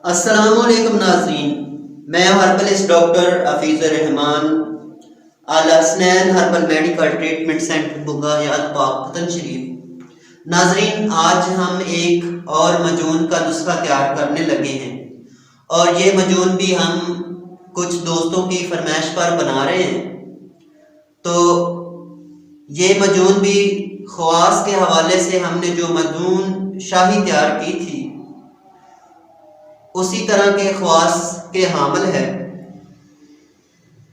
السلام علیکم ناظرین، میں ہربلسٹ ڈاکٹر حفیظ الرحمان Alhasnain herbal medical treatment centre بغایات پاک پتن شریف۔ ناظرین، آج ہم ایک اور مجون کا نسخہ تیار کرنے لگے ہیں، اور یہ مجون بھی ہم کچھ دوستوں کی فرمائش پر بنا رہے ہیں۔ تو یہ مجون بھی خواص کے حوالے سے ہم نے جو مجون شاہی تیار کی تھی اسی طرح کے خواص کے حامل ہے۔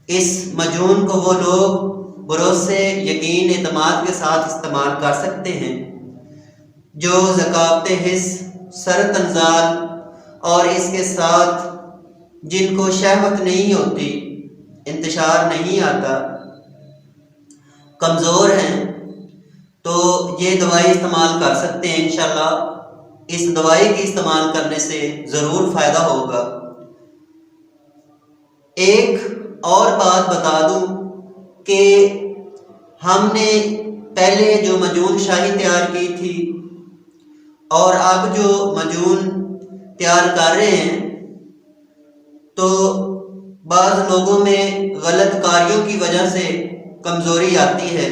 اس مجون کو وہ لوگ بھروسے، یقین، اعتماد کے ساتھ استعمال کر سکتے ہیں جو ذکاوت حس، سر تنزال اور اس کے ساتھ جن کو شہوت نہیں ہوتی، انتشار نہیں آتا، کمزور ہیں، تو یہ دوائی استعمال کر سکتے ہیں۔ انشاءاللہ اس دوائی کی استعمال کرنے سے ضرور فائدہ ہوگا۔ ایک اور بات بتا دوں کہ ہم نے پہلے جو مجون شاہی تیار کی تھی اور اب جو مجون تیار کر رہے ہیں، تو بعض لوگوں میں غلط کاریوں کی وجہ سے کمزوری آتی ہے،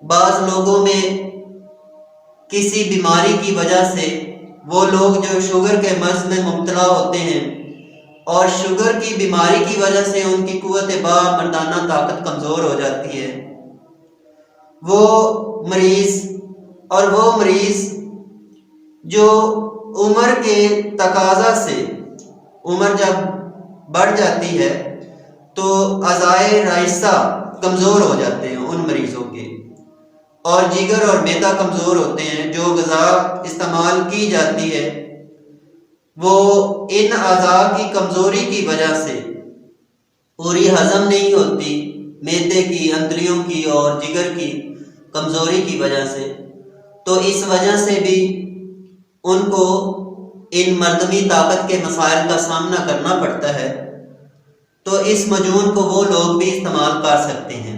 بعض لوگوں میں کسی بیماری کی وجہ سے، وہ لوگ جو شوگر کے مرض میں مبتلا ہوتے ہیں اور شوگر کی بیماری کی وجہ سے ان کی قوت مردانہ طاقت کمزور ہو جاتی ہے، وہ مریض جو عمر کے تقاضا سے، عمر جب بڑھ جاتی ہے تو اعضائے رئیسہ کمزور ہو جاتے ہیں ان مریضوں کے، اور جگر اور معدہ کمزور ہوتے ہیں، جو غذا استعمال کی جاتی ہے وہ ان اعضاء کی کمزوری کی وجہ سے پوری ہضم نہیں ہوتی، معدے کی، اندڑیوں کی اور جگر کی کمزوری کی وجہ سے، تو اس وجہ سے بھی ان کو ان مردمی طاقت کے مسائل کا سامنا کرنا پڑتا ہے۔ تو اس مجون کو وہ لوگ بھی استعمال کر سکتے ہیں۔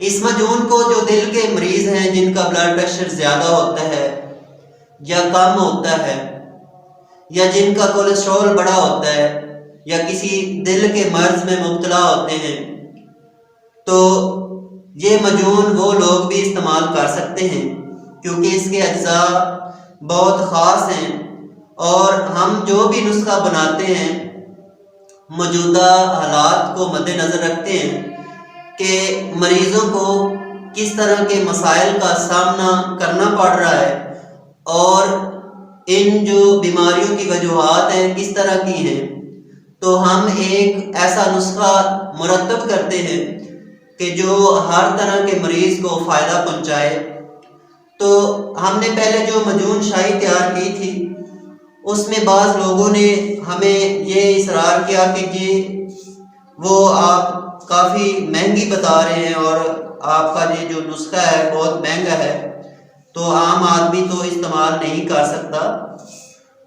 اس مجون کو جو دل کے مریض ہیں، جن کا بلڈ پریشر زیادہ ہوتا ہے یا کم ہوتا ہے، یا جن کا کولیسٹرول بڑا ہوتا ہے، یا کسی دل کے مرض میں مبتلا ہوتے ہیں، تو یہ مجون وہ لوگ بھی استعمال کر سکتے ہیں، کیونکہ اس کے اجزاء بہت خاص ہیں، اور ہم جو بھی نسخہ بناتے ہیں موجودہ حالات کو مد نظر رکھتے ہیں کہ مریضوں کو کس طرح کے مسائل کا سامنا کرنا پڑ رہا ہے، اور ان جو بیماریوں کی وجوہات ہیں کس طرح کی ہیں، تو ہم ایک ایسا نسخہ مرتب کرتے ہیں کہ جو ہر طرح کے مریض کو فائدہ پہنچائے۔ تو ہم نے پہلے جو مجون شاہی تیار کی تھی اس میں بعض لوگوں نے ہمیں یہ اصرار کیا کہ وہ آپ کافی مہنگی بتا رہے ہیں، اور آپ کا یہ جو نسخہ ہے بہت مہنگا ہے، تو عام آدمی تو استعمال نہیں کر سکتا۔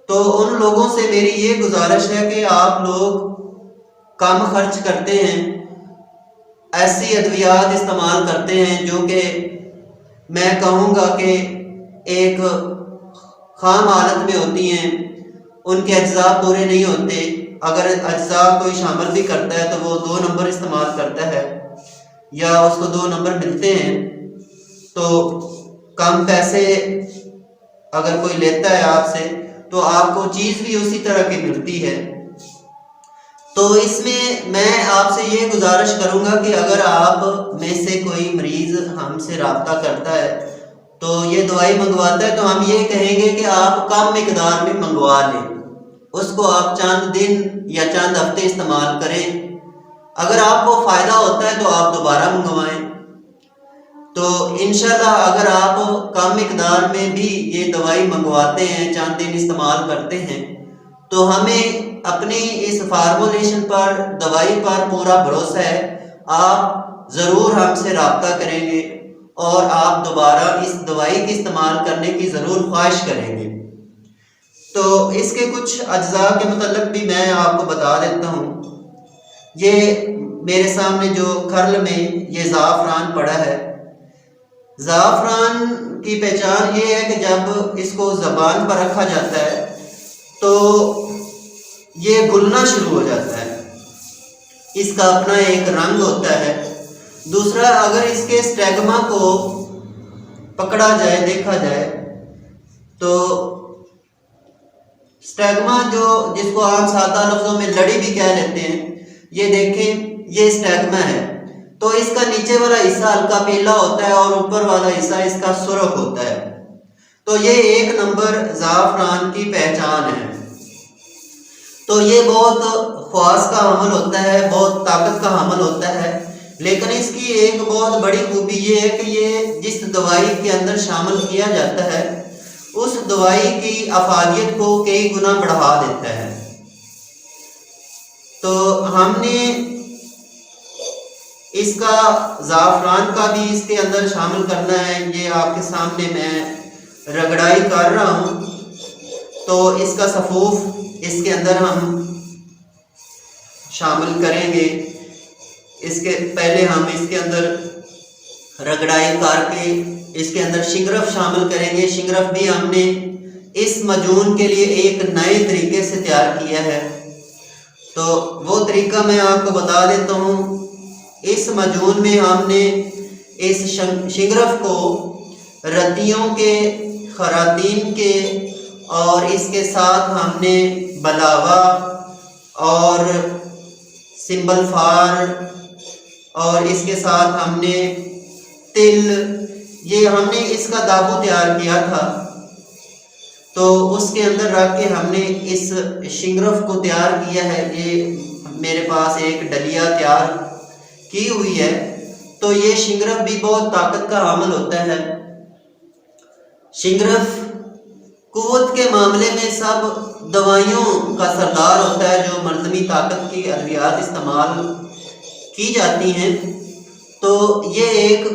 تو ان لوگوں سے میری یہ گزارش ہے کہ آپ لوگ کم خرچ کرتے ہیں، ایسی ادویات استعمال کرتے ہیں جو کہ میں کہوں گا کہ ایک خام حالت میں ہوتی ہیں، ان کے اجزاء پورے نہیں ہوتے، اگر اجزاء کوئی شامل بھی کرتا ہے تو وہ 2 نمبر استعمال کرتا ہے، یا اس کو 2 نمبر ملتے ہیں، تو کم پیسے اگر کوئی لیتا ہے آپ سے تو آپ کو چیز بھی اسی طرح کی ملتی ہے۔ تو اس میں آپ سے یہ گزارش کروں گا کہ اگر آپ میں سے کوئی مریض ہم سے رابطہ کرتا ہے تو یہ دوائی منگواتا ہے، تو ہم یہ کہیں گے کہ آپ کم مقدار میں منگوا لیں، اس کو آپ چند دن یا چند ہفتے استعمال کریں، اگر آپ کو فائدہ ہوتا ہے تو آپ دوبارہ منگوائیں۔ تو انشاءاللہ اگر آپ کم مقدار میں بھی یہ دوائی منگواتے ہیں، چند دن استعمال کرتے ہیں، تو ہمیں اپنی اس فارمولیشن پر، دوائی پر پورا بھروسہ ہے، آپ ضرور ہم سے رابطہ کریں گے اور آپ دوبارہ اس دوائی کے استعمال کرنے کی ضرور خواہش کریں گے۔ تو اس کے کچھ اجزاء کے متعلق بھی میں آپ کو بتا دیتا ہوں۔ یہ میرے سامنے جو کھرل میں یہ زعفران پڑا ہے، زعفران کی پہچان یہ ہے کہ جب اس کو زبان پر رکھا جاتا ہے تو یہ گلنا شروع ہو جاتا ہے، اس کا اپنا ایک رنگ ہوتا ہے۔ دوسرا، اگر اس کے اسٹیگما کو پکڑا جائے، دیکھا جائے، تو اسٹیگما جس کو عام سادہ لفظوں میں لڑی بھی کہہ لیتے ہیں، یہ دیکھیں، یہ اسٹیگما ہے، تو اس کا نیچے والا حصہ ہلکا پیلا ہوتا ہے اور اوپر والا حصہ اس کا سرخ ہوتا ہے۔ تو یہ 1 نمبر زعفران کی پہچان ہے۔ تو یہ بہت خواص کا حامل ہوتا ہے، بہت طاقت کا حامل ہوتا ہے، لیکن اس کی ایک بہت بڑی خوبی یہ ہے کہ یہ جس دوائی کے اندر شامل کیا جاتا ہے اس دوائی کی افادیت کو کئی گنا بڑھا دیتا ہے۔ تو ہم نے اس کا زعفران کا بھی اس کے اندر شامل کرنا ہے، یہ آپ کے سامنے میں رگڑائی کر رہا ہوں۔ تو اس کا صفوف اس کے اندر ہم شامل کریں گے۔ اس کے پہلے ہم اس کے اندر رگڑائی کر کے اس کے اندر شنگرف شامل کریں گے۔ شنگرف بھی ہم نے اس مجون کے لیے ایک نئے طریقے سے تیار کیا ہے، تو وہ طریقہ میں آپ کو بتا دیتا ہوں۔ اس مجون میں ہم نے اس شنگرف کو رتیوں کے، خراطین کے، اور اس کے ساتھ ہم نے بلاوا اور سمبل فار، اور اس کے ساتھ ہم نے تل، یہ ہم نے اس کا دابو تیار کیا تھا، تو اس کے اندر رکھ کے ہم نے اس شنگرف کو تیار کیا ہے۔ یہ میرے پاس ایک ڈلیا تیار کی ہوئی ہے، تو یہ شنگرف بھی بہت طاقت کا حامل ہوتا ہے۔ شنگرف قوت کے معاملے میں سب دوائیوں کا سردار ہوتا ہے، جو منظمی طاقت کی ادویات استعمال کی جاتی ہیں، تو یہ ایک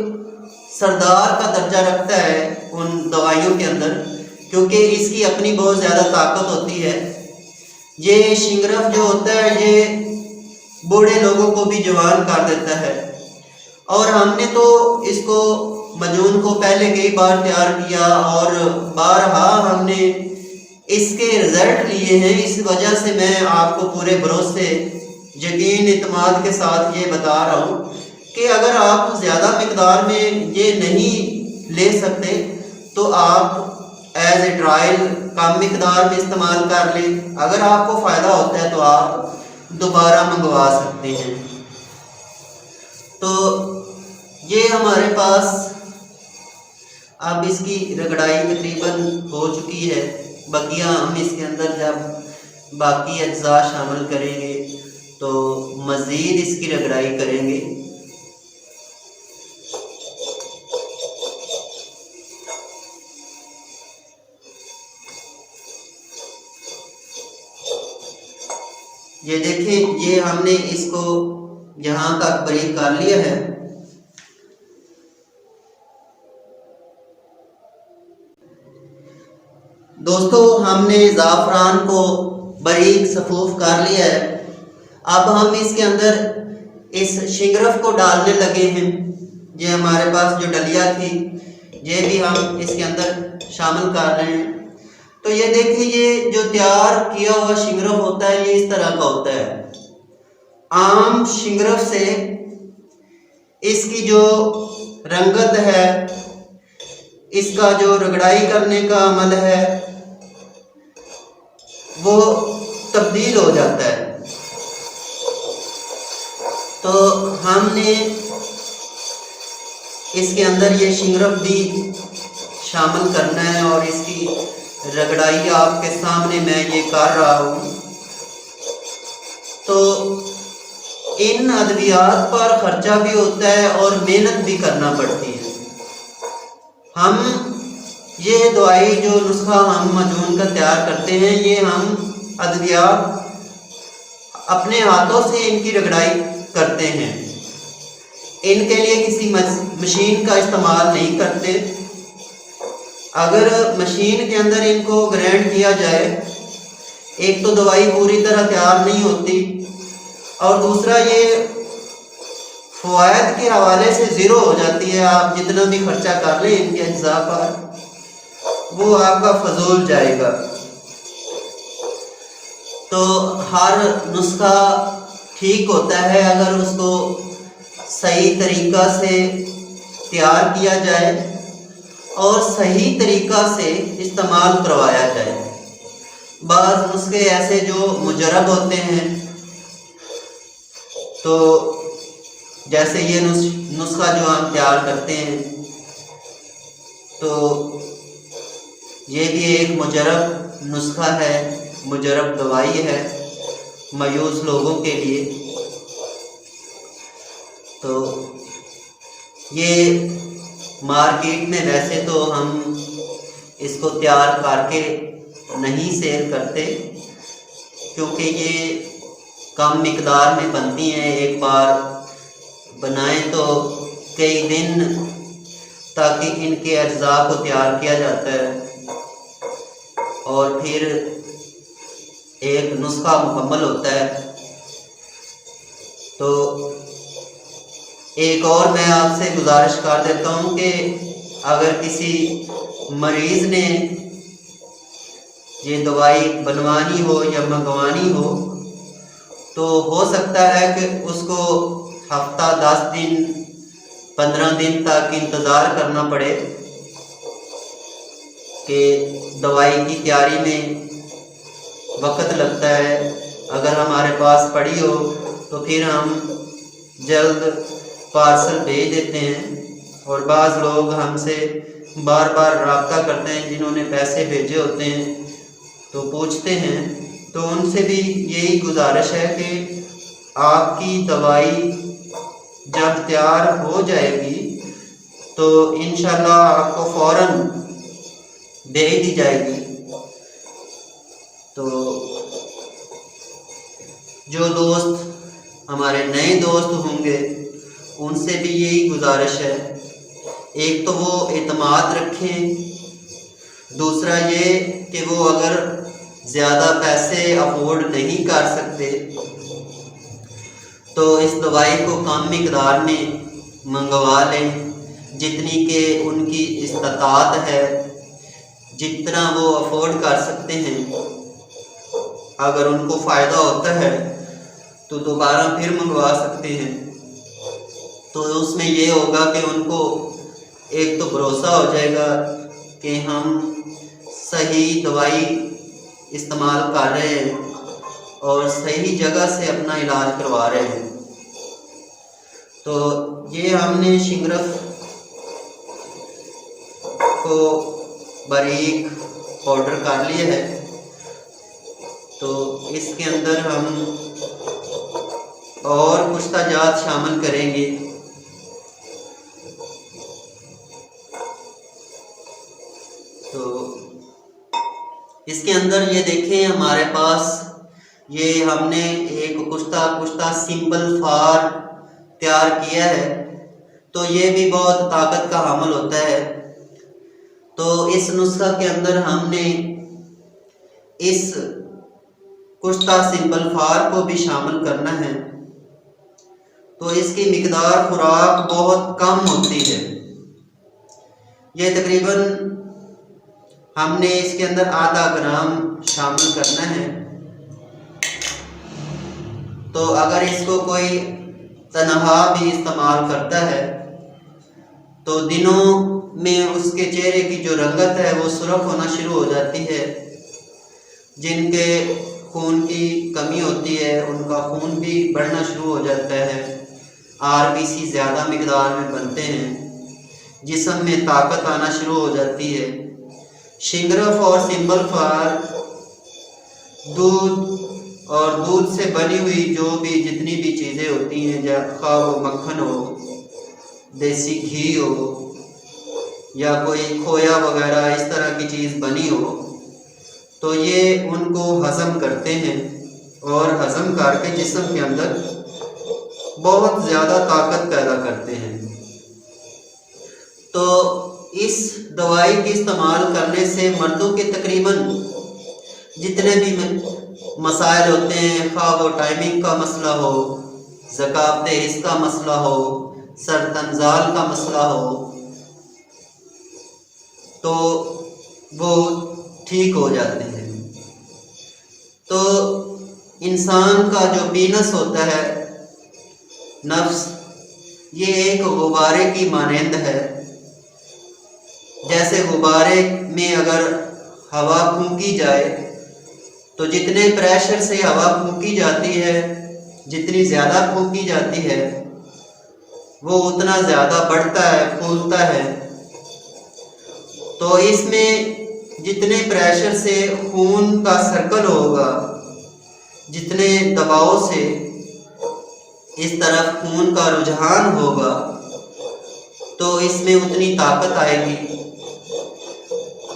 سردار کا درجہ رکھتا ہے ان دوائیوں کے اندر، کیونکہ اس کی اپنی بہت زیادہ طاقت ہوتی ہے۔ یہ شنگرف جو ہوتا ہے یہ بوڑھے لوگوں کو بھی جوان کر دیتا ہے، اور ہم نے تو اس کو مجون کو پہلے کئی بار تیار کیا اور بارہا ہم نے اس کے رزلٹ لیے ہیں۔ اس وجہ سے میں آپ کو پورے بھروسے، یقین، اعتماد کے ساتھ یہ بتا رہا ہوں کہ اگر آپ زیادہ مقدار میں یہ نہیں لے سکتے تو آپ ایز اے ٹرائل کم مقدار میں استعمال کر لیں، اگر آپ کو فائدہ ہوتا ہے تو آپ دوبارہ منگوا سکتے ہیں۔ تو یہ ہمارے پاس اب اس کی رگڑائی تقریباً ہو چکی ہے، بقیہ ہم اس کے اندر جب باقی اجزاء شامل کریں گے تو مزید اس کی رگڑائی کریں گے۔ یہ دیکھیں، یہ ہم نے اس کو یہاں تک باریک کر لیا ہے۔ دوستو، ہم نے زعفران کو باریک صفوف کر لیا ہے۔ اب ہم اس کے اندر اس شنگرف کو ڈالنے لگے ہیں۔ یہ ہمارے پاس جو ڈلیا تھی یہ بھی ہم اس کے اندر شامل کر رہے ہیں۔ تو یہ دیکھیں، یہ جو تیار کیا ہوا شنگرف ہوتا ہے یہ اس طرح کا ہوتا ہے۔ عام شنگرف سے اس کی جو رنگت ہے، اس کا جو رگڑائی کرنے کا عمل ہے وہ تبدیل ہو جاتا ہے۔ تو ہم نے اس کے اندر یہ شنگرف بھی شامل کرنا ہے اور اس کی رگڑائی آپ کے سامنے میں یہ کر رہا ہوں۔ تو ان ادویات پر خرچہ بھی ہوتا ہے اور محنت بھی کرنا پڑتی ہے۔ ہم یہ دوائی جو نسخہ ہم مجون کا تیار کرتے ہیں، یہ ہم ادویات اپنے ہاتھوں سے ان کی رگڑائی کرتے ہیں، ان کے لیے کسی مشین کا استعمال نہیں کرتے۔ اگر مشین کے اندر ان کو گرائنڈ کیا جائے، ایک تو دوائی پوری طرح تیار نہیں ہوتی، اور دوسرا یہ فوائد کے حوالے سے زیرو ہو جاتی ہے۔ آپ جتنا بھی خرچہ کر لیں ان کے اجزاء پر، وہ آپ کا فضول جائے گا۔ ہر نسخہ ٹھیک ہوتا ہے اگر اس کو صحیح طریقہ سے تیار کیا جائے اور صحیح طریقہ سے استعمال کروایا جائے۔ بعض نسخے ایسے جو مجرب ہوتے ہیں، تو جیسے یہ نسخہ جو ہم تیار کرتے ہیں، تو یہ بھی ایک مجرب نسخہ ہے، مجرب دوائی ہے مایوس لوگوں کے لیے۔ تو یہ مارکیٹ میں ویسے تو ہم اس کو تیار کر کے نہیں سیل کرتے، کیونکہ یہ کم مقدار میں بنتی ہیں، ایک بار بنائیں تو کئی دن تاکہ ان کے اجزاء کو تیار کیا جاتا ہے اور پھر ایک نسخہ مکمل ہوتا ہے۔ تو ایک اور میں آپ سے گزارش کر دیتا ہوں کہ اگر کسی مریض نے یہ دوائی بنوانی ہو یا منگوانی ہو تو ہو سکتا ہے کہ اس کو ہفتہ 10 دن 15 دن تک انتظار کرنا پڑے کہ دوائی کی تیاری میں وقت لگتا ہے۔ اگر ہمارے پاس پڑی ہو تو پھر ہم جلد پارسل بھیج دیتے ہیں، اور بعض لوگ ہم سے بار بار رابطہ کرتے ہیں جنہوں نے پیسے بھیجے ہوتے ہیں، تو پوچھتے ہیں، تو ان سے بھی یہی گزارش ہے کہ آپ کی دوائی جب تیار ہو جائے گی تو انشاءاللہ آپ کو فوراً بھیج دی جائے گی۔ تو جو دوست ہمارے نئے دوست ہوں گے ان سے بھی یہی گزارش ہے، ایک تو وہ اعتماد رکھیں، دوسرا یہ کہ وہ اگر زیادہ پیسے افورڈ نہیں کر سکتے تو اس دوائی کو کم مقدار میں منگوا لیں، جتنی کہ ان کی استطاعت ہے، جتنا وہ افورڈ کر سکتے ہیں۔ اگر ان کو فائدہ ہوتا ہے تو دوبارہ پھر منگوا سکتے ہیں۔ تو اس میں یہ ہوگا کہ ان کو ایک تو بھروسہ ہو جائے گا کہ ہم صحیح دوائی استعمال کر رہے ہیں اور صحیح جگہ سے اپنا علاج کروا رہے ہیں۔ تو یہ ہم نے شنگرف کو باریک پاؤڈر کر لیا ہے، تو اس کے اندر ہم اور کچھ تجزیات شامل کریں گے۔ تو اس کے اندر یہ دیکھیں ہمارے پاس یہ ہم نے ایک کشتہ سمپل فار تیار کیا ہے، تو یہ بھی بہت طاقت کا حامل ہوتا ہے۔ تو اس نسخہ کے اندر ہم نے اس کشتہ سمپل فار کو بھی شامل کرنا ہے، تو اس کی مقدار خوراک بہت کم ہوتی ہے۔ یہ تقریباً ہم نے اس کے اندر آدھا گرام شامل کرنا ہے۔ تو اگر اس کو کوئی تنہا بھی استعمال کرتا ہے تو دنوں میں اس کے چہرے کی جو رنگت ہے وہ سرخ ہونا شروع ہو جاتی ہے۔ جن کے خون کی کمی ہوتی ہے ان کا خون بھی بڑھنا شروع ہو جاتا ہے، RBC زیادہ مقدار میں بنتے ہیں، جسم میں طاقت آنا شروع ہو جاتی ہے۔ شنگرف اور سمپل فار دودھ اور دودھ سے بنی ہوئی جو بھی جتنی بھی چیزیں ہوتی ہیں، خواہ وہ مکھن ہو، دیسی گھی ہو یا کوئی کھویا وغیرہ اس طرح کی چیز بنی ہو، تو یہ ان کو ہضم کرتے ہیں اور ہضم کر کے جسم کے اندر بہت زیادہ طاقت پیدا کرتے ہیں۔ تو اس دوائی کے استعمال کرنے سے مردوں کے تقریباً جتنے بھی مسائل ہوتے ہیں، خواہ وہ ٹائمنگ کا مسئلہ ہو، ذکاوت حس کا مسئلہ ہو، سرطنزال کا مسئلہ ہو، تو وہ ٹھیک ہو جاتے ہیں۔ تو انسان کا جو پینس ہوتا ہے، نفس، یہ ایک غبارے کی مانند ہے۔ جیسے غبارے میں اگر ہوا پھونکی جائے تو جتنے پریشر سے ہوا پھونکی جاتی ہے، جتنی زیادہ پھونکی جاتی ہے، وہ اتنا زیادہ بڑھتا ہے، پھولتا ہے۔ تو اس میں جتنے پریشر سے خون کا سرکل ہوگا، جتنے دباؤ سے اس طرف خون کا رجحان ہوگا، تو اس میں اتنی طاقت آئے گی۔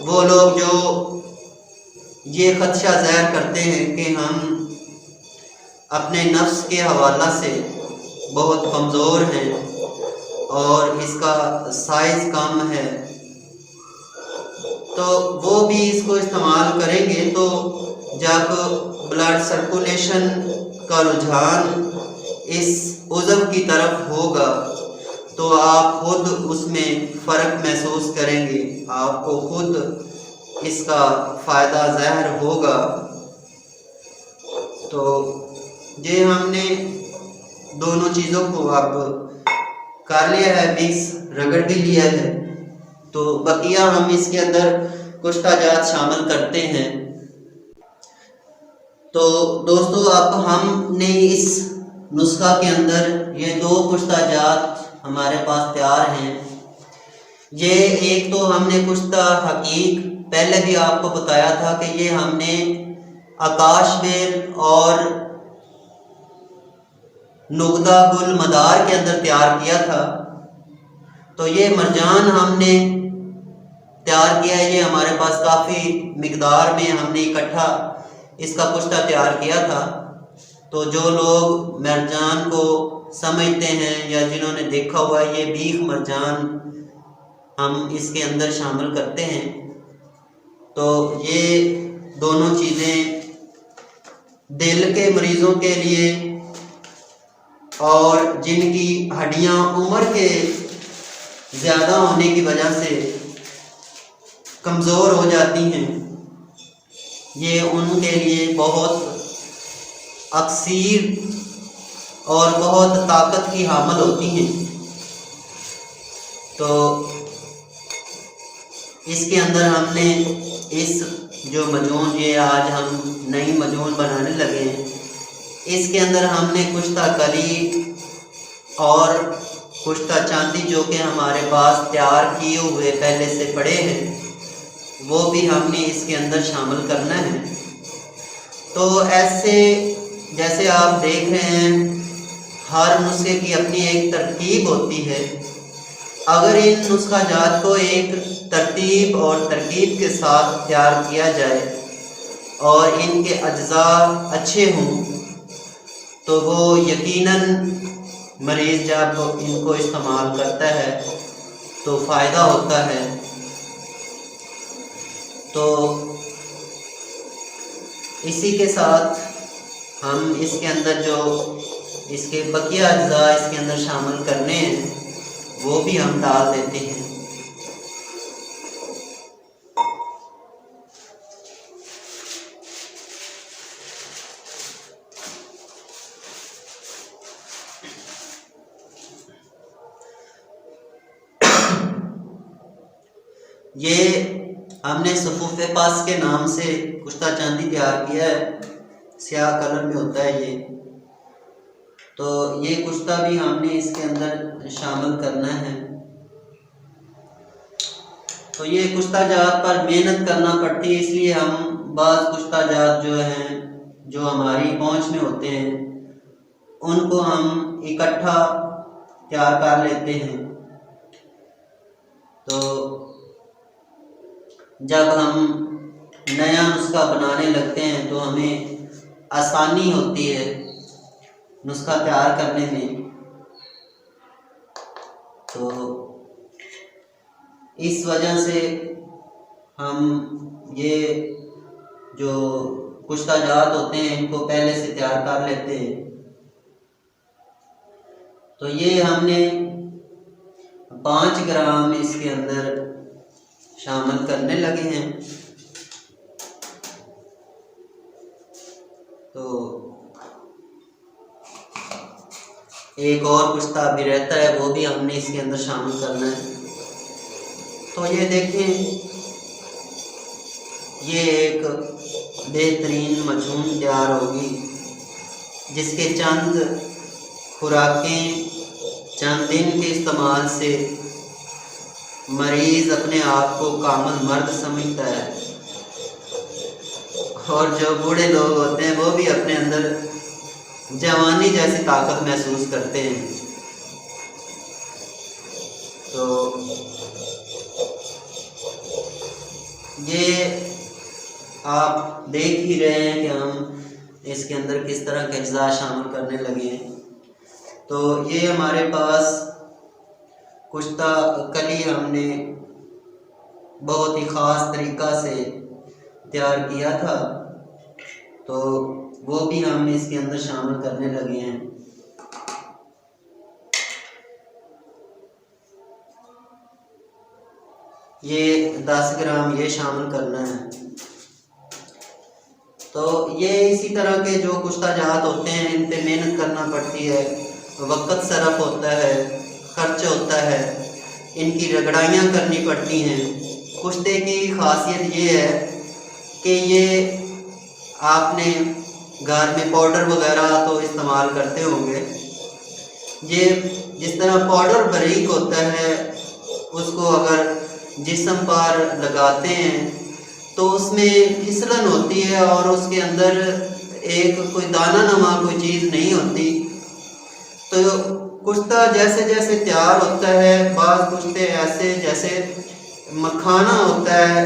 وہ لوگ جو یہ خدشہ ظاہر کرتے ہیں کہ ہم اپنے نفس کے حوالہ سے بہت کمزور ہیں اور اس کا سائز کم ہے، تو وہ بھی اس کو استعمال کریں گے۔ تو جب بلڈ سرکولیشن کا رجحان اس عضو کی طرف ہوگا تو آپ خود اس میں فرق محسوس کریں گے، آپ کو خود اس کا فائدہ ظاہر ہوگا۔ تو یہ ہم نے دونوں چیزوں کو اب کر لیا ہے، مکس رگڑ بھی لیا ہے، تو بقیہ ہم اس کے اندر کشتہ جات شامل کرتے ہیں۔ تو دوستو، اب ہم نے اس نسخہ کے اندر یہ 2 کشتہ جات ہمارے پاس تیار ہیں۔ یہ ایک تو ہم نے کشتہ حقیق پہلے بھی آپ کو بتایا تھا کہ یہ ہم نے آکاش بیل اور نقدہ گل مدار کے اندر تیار کیا تھا۔ تو یہ مرجان ہم نے تیار کیا ہے، یہ ہمارے پاس کافی مقدار میں ہم نے اکٹھا اس کا کشتہ تیار کیا تھا۔ تو جو لوگ مرجان کو سمجھتے ہیں یا جنہوں نے دیکھا ہوا ہے، یہ بیخ مرجان ہم اس کے اندر شامل کرتے ہیں۔ تو یہ دونوں چیزیں دل کے مریضوں کے لیے اور جن کی ہڈیاں عمر کے زیادہ ہونے کی وجہ سے کمزور ہو جاتی ہیں، یہ ان کے لیے بہت اکثیر اور بہت طاقت کی حامل ہوتی ہیں۔ تو اس کے اندر ہم نے اس جو مجون، یہ آج ہم نئی مجون بنانے لگے ہیں، اس کے اندر ہم نے کشتہ کلی اور کشتہ چاندی جو کہ ہمارے پاس تیار کیے ہوئے پہلے سے پڑے ہیں، وہ بھی ہم نے اس کے اندر شامل کرنا ہے۔ تو ایسے جیسے آپ دیکھ رہے ہیں، ہر نسخے کی اپنی ایک ترکیب ہوتی ہے۔ اگر ان نسخہ جات کو ایک ترتیب اور ترکیب کے ساتھ تیار کیا جائے اور ان کے اجزاء اچھے ہوں تو وہ یقیناً مریض جب ان کو استعمال کرتا ہے تو فائدہ ہوتا ہے۔ تو اسی کے ساتھ ہم اس کے اندر جو اس کے بقیہ اجزاء اس کے اندر شامل کرنے ہیں وہ بھی ہم ڈال دیتے ہیں۔ یہ ہم نے صفوف پاس کے نام سے کشتہ چاندی تیار کیا ہے، سیاہ کلر میں ہوتا ہے یہ۔ تو یہ کشتہ بھی ہم نے اس کے اندر شامل کرنا ہے۔ تو یہ کشتہ جات پر محنت کرنا پڑتی ہے، اس لیے ہم بعض کشتہ جات جو ہیں جو ہماری پہنچ میں ہوتے ہیں ان کو ہم اکٹھا تیار کر لیتے ہیں۔ تو جب ہم نیا نسخہ بنانے لگتے ہیں تو ہمیں آسانی ہوتی ہے نسخہ تیار کرنے میں۔ تو اس وجہ سے ہم یہ جو کشتہ جات ہوتے ہیں ان کو پہلے سے تیار کر لیتے ہیں۔ تو یہ ہم نے 5 گرام اس کے اندر شامل کرنے لگے ہیں۔ تو ایک اور کشتہ بھی رہتا ہے، وہ بھی ہم نے اس کے اندر شامل کرنا ہے۔ تو یہ دیکھیں، یہ ایک بہترین مجموع تیار ہوگی جس کے چند خوراکیں، چند دن کے استعمال سے مریض اپنے آپ کو کامل مرد سمجھتا ہے، اور جو بوڑھے لوگ ہوتے ہیں وہ بھی اپنے اندر جوانی جیسی طاقت محسوس کرتے ہیں۔ تو یہ آپ دیکھ ہی رہے ہیں کہ ہم اس کے اندر کس طرح کے اجزاء شامل کرنے لگے ہیں۔ تو یہ ہمارے پاس کشتہ کلی ہم نے بہت ہی خاص طریقہ سے تیار کیا تھا، تو وہ بھی ہم اس کے اندر شامل کرنے لگے ہیں۔ یہ 10 گرام یہ شامل کرنا ہے۔ تو یہ اسی طرح کے جو کشتہ جات ہوتے ہیں، ان پہ محنت کرنا پڑتی ہے، وقت صرف ہوتا ہے، خرچ ہوتا ہے، ان کی رگڑائیاں کرنی پڑتی ہیں۔ کشتے کی خاصیت یہ ہے کہ یہ آپ نے گھر میں پاؤڈر وغیرہ تو استعمال کرتے ہوں گے، یہ جس طرح پاؤڈر باریک ہوتا ہے، اس کو اگر جسم پر لگاتے ہیں تو اس میں پھسلن ہوتی ہے اور اس کے اندر ایک کوئی دانہ نما کوئی چیز نہیں ہوتی۔ تو کشتہ جیسے جیسے تیار ہوتا ہے، بعض کشتے ایسے جیسے مکھانا ہوتا ہے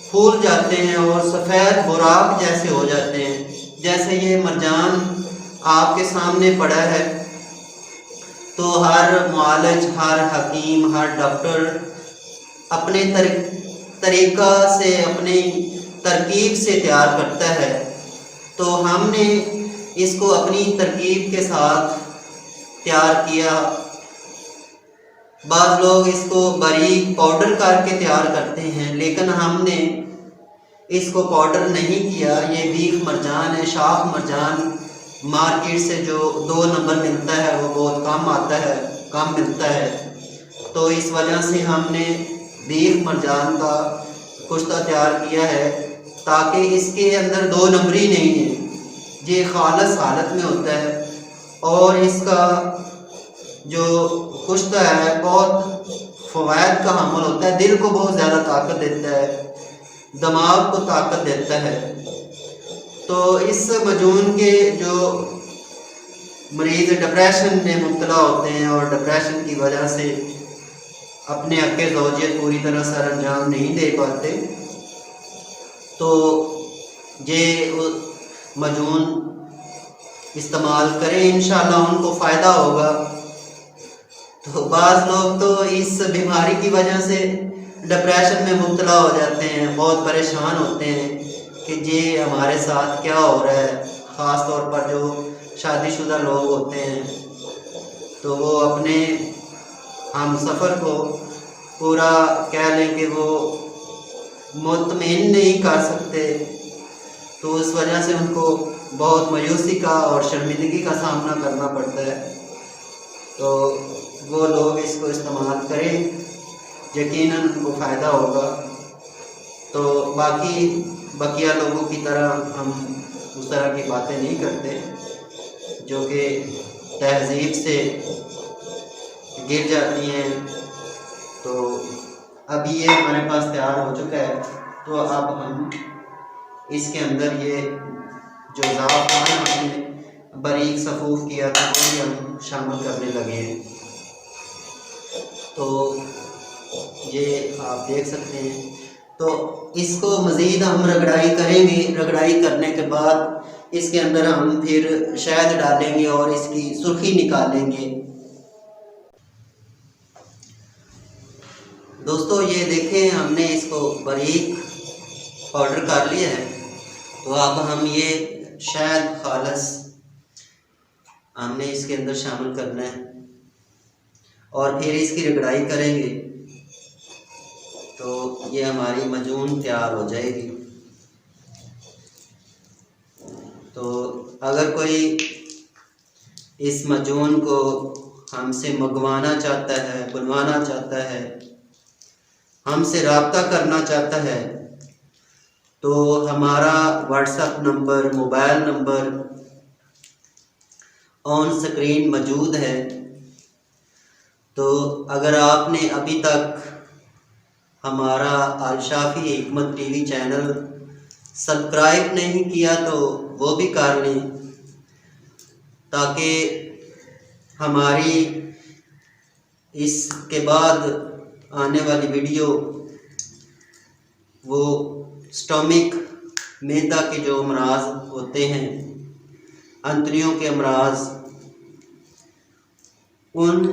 پھول جاتے ہیں اور سفید براق جیسے ہو جاتے ہیں، جیسے یہ مرجان آپ کے سامنے پڑا ہے۔ تو ہر معالج، ہر حکیم، ہر ڈاکٹر اپنے طریقہ سے، اپنی ترکیب سے تیار کرتا ہے، تو ہم نے اس کو اپنی ترکیب کے ساتھ تیار کیا۔ بعض لوگ اس کو باریک پاؤڈر کر کے تیار کرتے ہیں، لیکن ہم نے اس کو پاؤڈر نہیں کیا۔ یہ بیف مرجان ہے، شاخ مرجان مارکیٹ سے جو 2 نمبر ملتا ہے وہ بہت کم آتا ہے، کم ملتا ہے، تو اس وجہ سے ہم نے بیف مرجان کا کشتہ تیار کیا ہے، تاکہ اس کے اندر 2 نمبری نہیں ہے، یہ خالص حالت میں ہوتا ہے، اور اس کا جو کشتہ ہے بہت فوائد کا حامل ہوتا ہے، دل کو بہت زیادہ طاقت دیتا ہے، دماغ کو طاقت دیتا ہے۔ تو اس مجون کے جو مریض ڈپریشن میں مبتلا ہوتے ہیں اور ڈپریشن کی وجہ سے اپنے حق زوجیت پوری طرح سر انجام نہیں دے پاتے، تو یہ مجون استعمال کریں، انشاءاللہ ان کو فائدہ ہوگا۔ تو بعض لوگ تو اس بیماری کی وجہ سے ڈپریشن میں مبتلا ہو جاتے ہیں، بہت پریشان ہوتے ہیں کہ یہ ہمارے ساتھ کیا ہو رہا ہے، خاص طور پر جو شادی شدہ لوگ ہوتے ہیں، تو وہ اپنے ہم سفر کو پورا کہہ لیں کہ وہ مطمئن نہیں کر سکتے، تو اس وجہ سے ان کو بہت مایوسی کا اور شرمندگی کا سامنا کرنا پڑتا ہے۔ تو وہ لوگ اس کو استعمال کریں، یقیناً ان کو فائدہ ہوگا۔ تو بقیہ لوگوں کی طرح ہم اس طرح کی باتیں نہیں کرتے جو کہ تہذیب سے گر جاتی ہیں۔ تو اب یہ ہمارے پاس تیار ہو چکا ہے، تو اب ہم اس کے اندر یہ جو زعفران ہم نے باریک صفوف کیا تھا وہ بھی ہم شامل کرنے لگے ہیں۔ تو یہ آپ دیکھ سکتے ہیں۔ تو اس کو مزید ہم رگڑائی کریں گے، رگڑائی کرنے کے بعد اس کے اندر ہم پھر شہد ڈالیں گے اور اس کی سرخی نکالیں گے۔ دوستو یہ دیکھیں، ہم نے اس کو باریک پاؤڈر کر لیا ہے، تو اب ہم یہ شہد خالص ہم نے اس کے اندر شامل کرنا ہے اور پھر اس کی رگڑائی کریں گے، تو یہ ہماری مجون تیار ہو جائے گی۔ تو اگر کوئی اس مجون کو ہم سے منگوانا چاہتا ہے، بنوانا چاہتا ہے، ہم سے رابطہ کرنا چاہتا ہے، تو ہمارا what's app number, mobile number on screen موجود ہے۔ تو اگر آپ نے ابھی تک ہمارا الشافی حکمت ٹی وی چینل سبسکرائب نہیں کیا تو وہ بھی کر لیں، تاکہ ہماری اس کے بعد آنے والی ویڈیو وہ سٹومک معدہ کے جو امراض ہوتے ہیں، انتڑیوں کے امراض، ان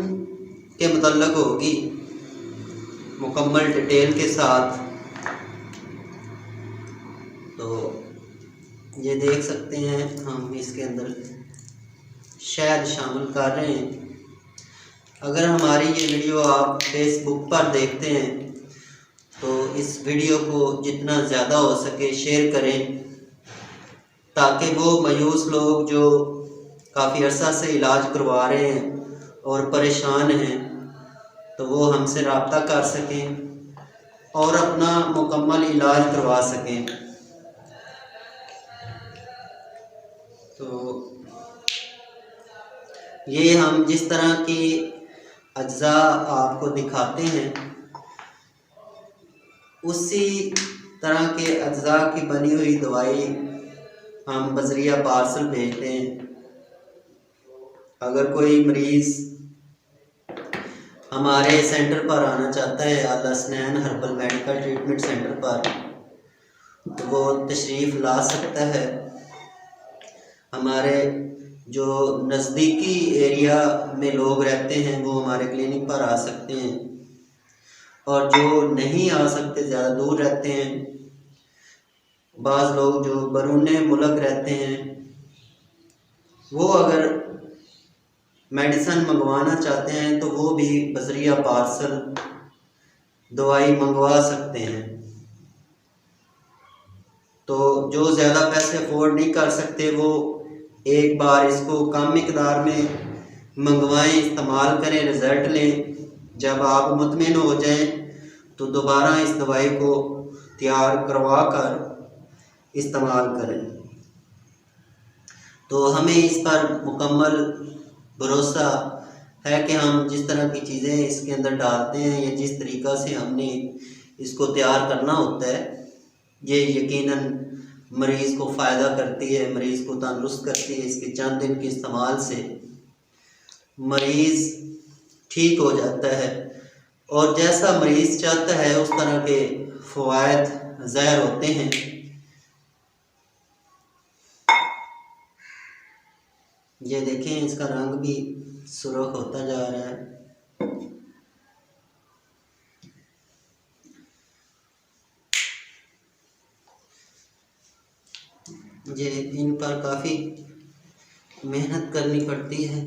کے متعلق ہوگی مکمل ڈیٹیل کے ساتھ۔ تو یہ دیکھ سکتے ہیں ہم اس کے اندر شہد شامل کر رہے ہیں۔ اگر ہماری یہ ویڈیو آپ فیس بک پر دیکھتے ہیں تو اس ویڈیو کو جتنا زیادہ ہو سکے شیئر کریں، تاکہ وہ مایوس لوگ جو کافی عرصہ سے علاج کروا رہے ہیں اور پریشان ہیں تو وہ ہم سے رابطہ کر سکیں اور اپنا مکمل علاج کروا سکیں۔ تو یہ ہم جس طرح کی اجزاء آپ کو دکھاتے ہیں اسی طرح کے اجزاء کی بنی ہوئی دوائی ہم بذریعہ پارسل بھیجتے ہیں۔ اگر کوئی مریض ہمارے سینٹر پر آنا چاہتا ہے، الاسنین ہربل میڈیکل ٹریٹمنٹ سینٹر پر، تو وہ تشریف لا سکتا ہے۔ ہمارے جو نزدیکی ایریا میں لوگ رہتے ہیں وہ ہمارے کلینک پر آ سکتے ہیں، اور جو نہیں آ سکتے، زیادہ دور رہتے ہیں، بعض لوگ جو بیرون ملک رہتے ہیں، وہ اگر میڈیسن منگوانا چاہتے ہیں تو وہ بھی بذریعہ پارسل دوائی منگوا سکتے ہیں۔ تو جو زیادہ پیسے افورڈ نہیں کر سکتے وہ ایک بار اس کو کم مقدار میں منگوائیں، استعمال کریں، رزلٹ لیں۔ جب آپ مطمئن ہو جائیں تو دوبارہ اس دوائی کو تیار کروا کر استعمال کریں۔ تو ہمیں اس پر مکمل بھروسہ ہے کہ ہم جس طرح کی چیزیں اس کے اندر ڈالتے ہیں یا جس طریقہ سے ہم نے اس کو تیار کرنا ہوتا ہے، یہ یقیناً مریض کو فائدہ کرتی ہے، مریض کو تندرست کرتی ہے۔ اس کے چند دن کے استعمال سے مریض ٹھیک ہو جاتا ہے، اور جیسا مریض چاہتا ہے اس طرح کے فوائد ظاہر ہوتے ہیں۔ یہ دیکھیں اس کا رنگ بھی سرخ ہوتا جا رہا ہے۔ یہ ان پر کافی محنت کرنی پڑتی ہے،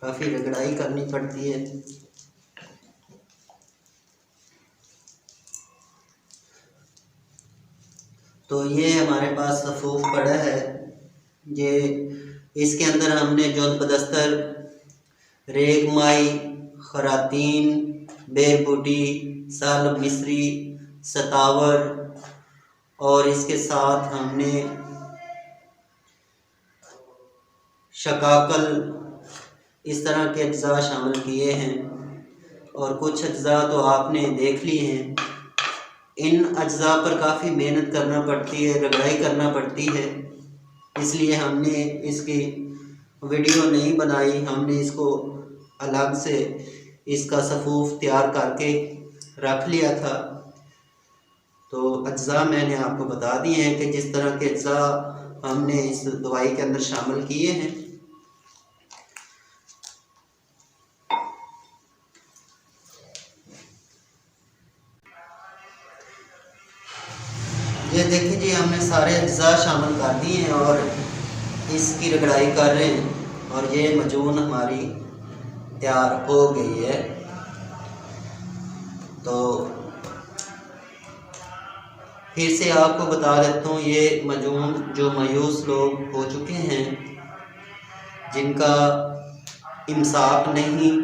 کافی رگڑائی کرنی پڑتی ہے۔ تو یہ ہمارے پاس صفوف پڑا ہے، یہ اس کے اندر ہم نے جوت پدستر، ریگ مائی، خراتین، بیر بوٹی، سالب مصری، ستاور، اور اس کے ساتھ ہم نے شکاکل، اس طرح کے اجزاء شامل کیے ہیں، اور کچھ اجزاء تو آپ نے دیکھ لی ہیں۔ ان اجزاء پر کافی محنت کرنا پڑتی ہے، رگڑائی کرنا پڑتی ہے، اس لیے ہم نے اس کی ویڈیو نہیں بنائی۔ ہم نے اس کو الگ سے اس کا صفوف تیار کر کے رکھ لیا تھا۔ تو اجزاء میں نے آپ کو بتا دیے ہیں کہ جس طرح کے اجزاء ہم نے اس دوائی کے اندر شامل کیے ہیں۔ یہ دیکھیں جی، ہم نے سارے اجزاء شامل کر دیے ہیں اور اس کی رگڑائی کر رہے ہیں، اور یہ مجون ہماری تیار ہو گئی ہے۔ تو پھر سے آپ کو بتا دیتا ہوں، یہ مجون جو مایوس لوگ ہو چکے ہیں جن کا امساک نہیں،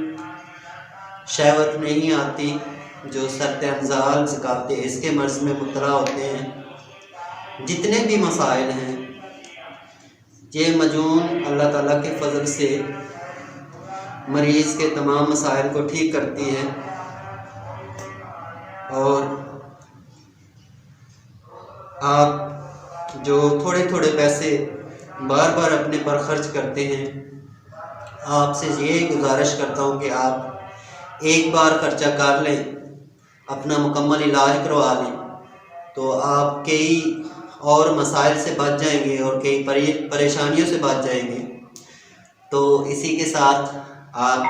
شہوت نہیں آتی، جو سرط انزال زکات اس کے مرض میں مبتلا ہوتے ہیں، جتنے بھی مسائل ہیں، یہ مجون اللہ تعالیٰ کے فضل سے مریض کے تمام مسائل کو ٹھیک کرتی ہے۔ اور آپ جو تھوڑے تھوڑے پیسے بار بار اپنے پر خرچ کرتے ہیں، آپ سے یہ گزارش کرتا ہوں کہ آپ ایک بار خرچہ کر لیں، اپنا مکمل علاج کروا لیں، تو آپ کئی اور مسائل سے بچ جائیں گے اور کئی پریشانیوں سے بچ جائیں گے۔ تو اسی کے ساتھ آپ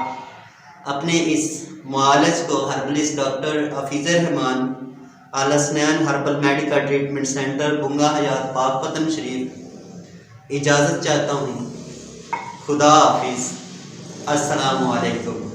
اپنے اس معالج کو ہربلسٹ ڈاکٹر حفیظ الرحمان الاسنان herbal medical treatment centre Banga حیات پاک پتن شریف اجازت چاہتا ہوں۔ خدا حافظ، السلام علیکم۔